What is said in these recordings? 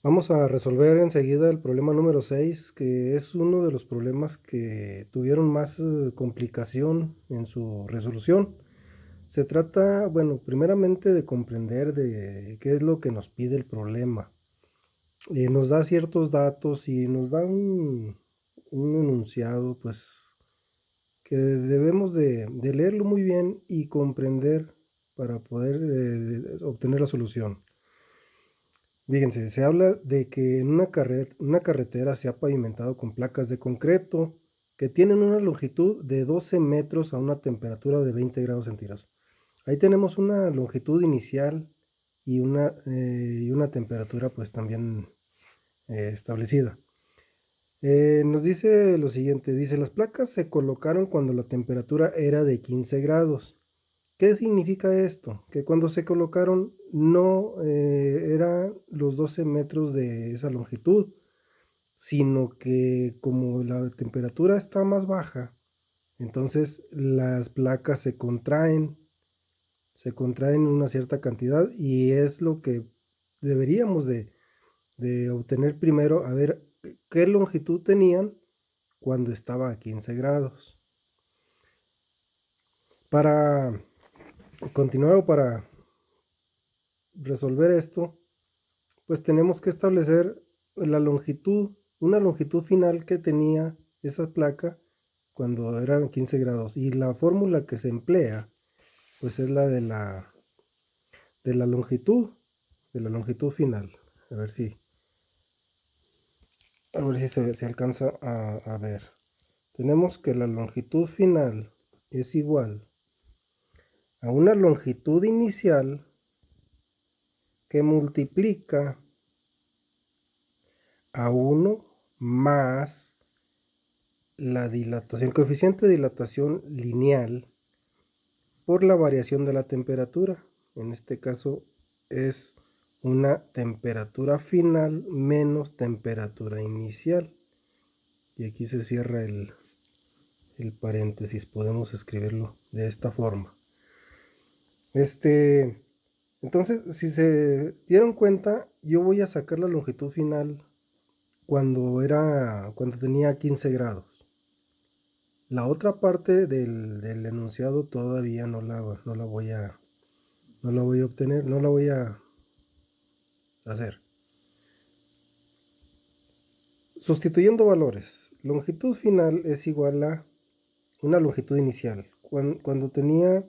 Vamos a resolver enseguida el problema número 6, que es uno de los problemas que tuvieron más complicación en su resolución. Se trata, bueno, primeramente de comprender de qué es lo que nos pide el problema. Nos da ciertos datos y nos da un enunciado, pues, que debemos de leerlo muy bien y comprender para poder obtener la solución. Fíjense, se habla de que en una carretera se ha pavimentado con placas de concreto que tienen una longitud de 12 metros a una temperatura de 20 grados centígrados. Ahí tenemos una longitud inicial y una temperatura pues también establecida. Nos dice lo siguiente, dice, las placas se colocaron cuando la temperatura era de 15 grados. ¿Qué significa esto? Que cuando se colocaron no eran los 12 metros de esa longitud, sino que como la temperatura está más baja, entonces las placas se contraen una cierta cantidad y es lo que deberíamos de obtener primero, a ver qué longitud tenían cuando estaba a 15 grados. Para continuar o para resolver esto, pues tenemos que establecer la longitud, una longitud final que tenía esa placa cuando eran 15 grados. Y la fórmula que se emplea, pues es la de la longitud final. A ver si se alcanza a ver. Tenemos que la longitud final es igual a una longitud inicial que multiplica a 1 más la dilatación, el coeficiente de dilatación lineal por la variación de la temperatura. En este caso es una temperatura final menos temperatura inicial. Y aquí se cierra el paréntesis, podemos escribirlo de esta forma. Entonces, si se dieron cuenta, yo voy a sacar la longitud final cuando tenía 15 grados. La otra parte del enunciado todavía no la voy a obtener, no la voy a hacer. Sustituyendo valores, longitud final es igual a una longitud inicial. Cuando tenía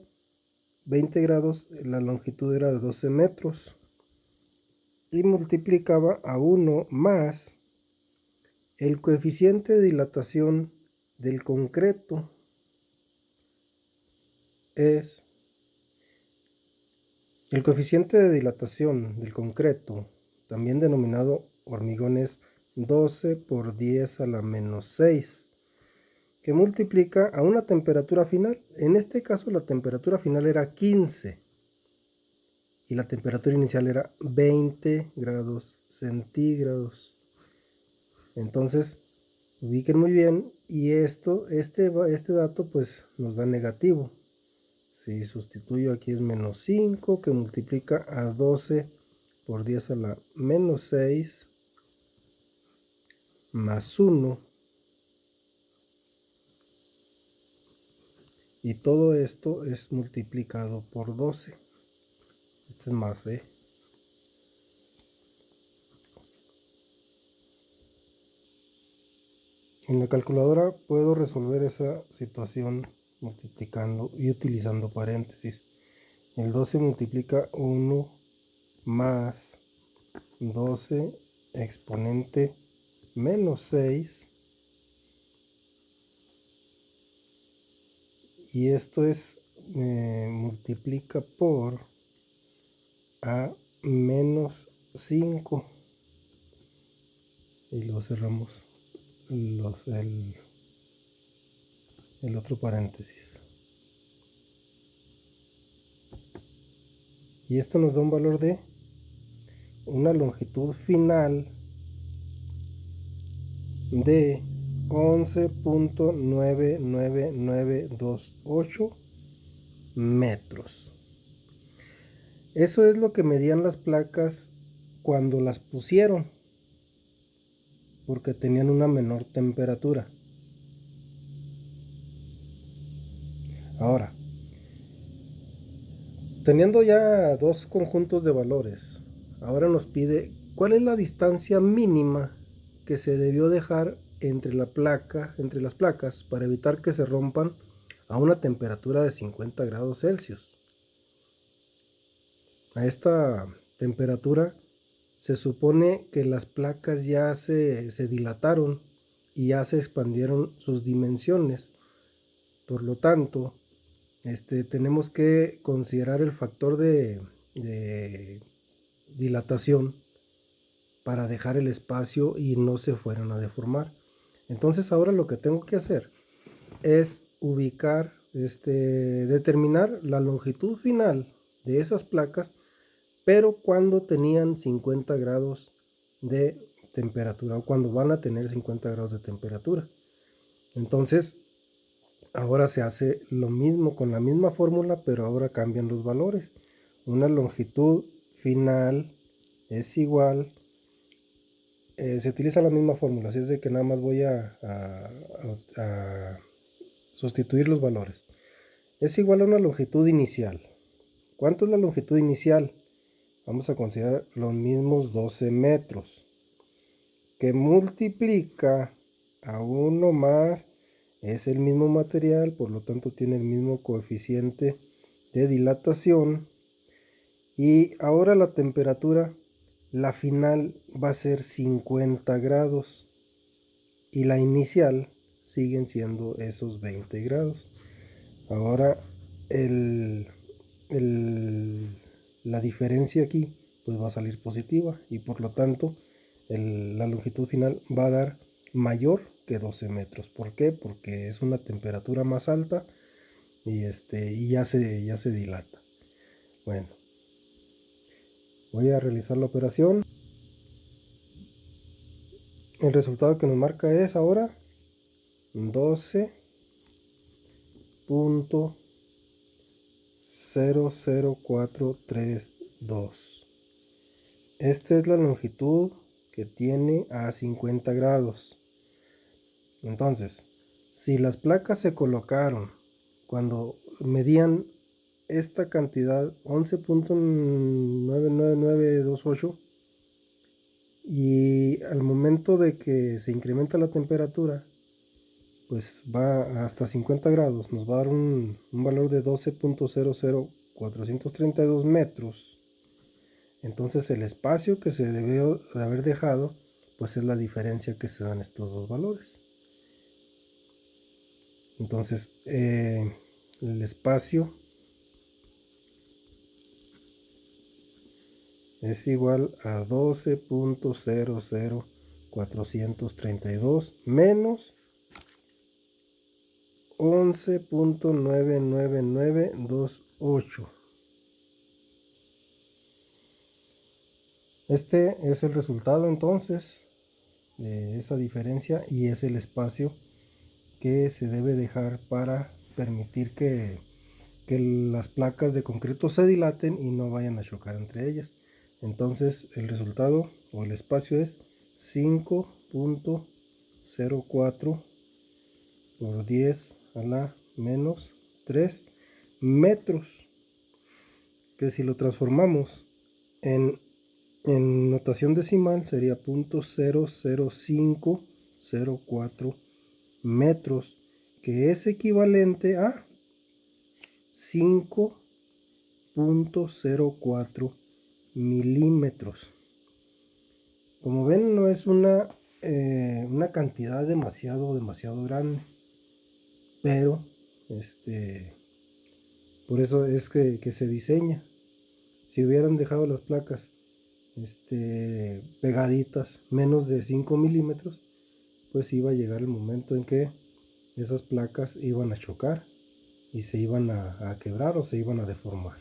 20 grados, la longitud era de 12 metros y multiplicaba a 1 más el coeficiente de dilatación del concreto es el coeficiente de dilatación del concreto, también denominado hormigón, es 12 por 10 a la menos 6, que multiplica a una temperatura final. En este caso la temperatura final era 15 y la temperatura inicial era 20 grados centígrados. Entonces, ubiquen muy bien y este dato pues nos da negativo. Si sustituyo aquí es menos 5 que multiplica a 12 por 10 a la menos 6 más 1. Y todo esto es multiplicado por 12. Este es más, En la calculadora puedo resolver esa situación multiplicando y utilizando paréntesis. El 12 multiplica 1 más 12 exponente menos 6. Y esto multiplica por a menos 5. Y lo cerramos el otro paréntesis. Y esto nos da un valor de una longitud final de 11.99928 metros. Eso es lo que medían las placas cuando las pusieron. porque tenían una menor temperatura. Ahora, teniendo ya dos conjuntos de valores, ahora nos pide cuál es la distancia mínima que se debió dejar entre las placas para evitar que se rompan a una temperatura de 50 grados Celsius. A esta temperatura se supone que las placas ya se dilataron y ya se expandieron sus dimensiones. Por lo tanto, tenemos que considerar el factor de dilatación para dejar el espacio y no se fueran a deformar. Entonces ahora lo que tengo que hacer es ubicar, determinar la longitud final de esas placas, pero cuando tenían 50 grados de temperatura o cuando van a tener 50 grados de temperatura. Entonces ahora se hace lo mismo con la misma fórmula, pero ahora cambian los valores. Una longitud final es igual, se utiliza la misma fórmula, así es de que nada más voy a sustituir los valores. Es igual a una longitud inicial. ¿Cuánto es la longitud inicial? Vamos a considerar los mismos 12 metros, que multiplica a 1 más, es el mismo material, por lo tanto tiene el mismo coeficiente de dilatación. Y ahora la temperatura, la final va a ser 50 grados y la inicial siguen siendo esos 20 grados. Ahora la diferencia aquí pues va a salir positiva y por lo tanto la longitud final va a dar mayor que 12 metros. ¿Por qué? Porque es una temperatura más alta y ya se dilata. Bueno, voy a realizar la operación. El resultado que nos marca es ahora 12.00432. Esta es la longitud que tiene a 50 grados. Entonces, si las placas se colocaron cuando medían esta cantidad 11.99928 y al momento de que se incrementa la temperatura, pues va hasta 50 grados, nos va a dar un valor de 12.00432 metros. Entonces el espacio que se debió de haber dejado, pues es la diferencia que se dan estos dos valores. Entonces el espacio es igual a 12.00432 menos 11.99928. Este es el resultado entonces de esa diferencia y es el espacio que se debe dejar para permitir que las placas de concreto se dilaten y no vayan a chocar entre ellas. Entonces el resultado o el espacio es 5.04 por 10 a la menos 3 metros, que si lo transformamos en notación decimal sería 0.00504 metros, que es equivalente a 5.04 milímetros. Como ven, no es una cantidad demasiado grande, pero por eso es que se diseña. Si hubieran dejado las placas pegaditas, menos de 5 milímetros, pues iba a llegar el momento en que esas placas iban a chocar y se iban a quebrar o se iban a deformar.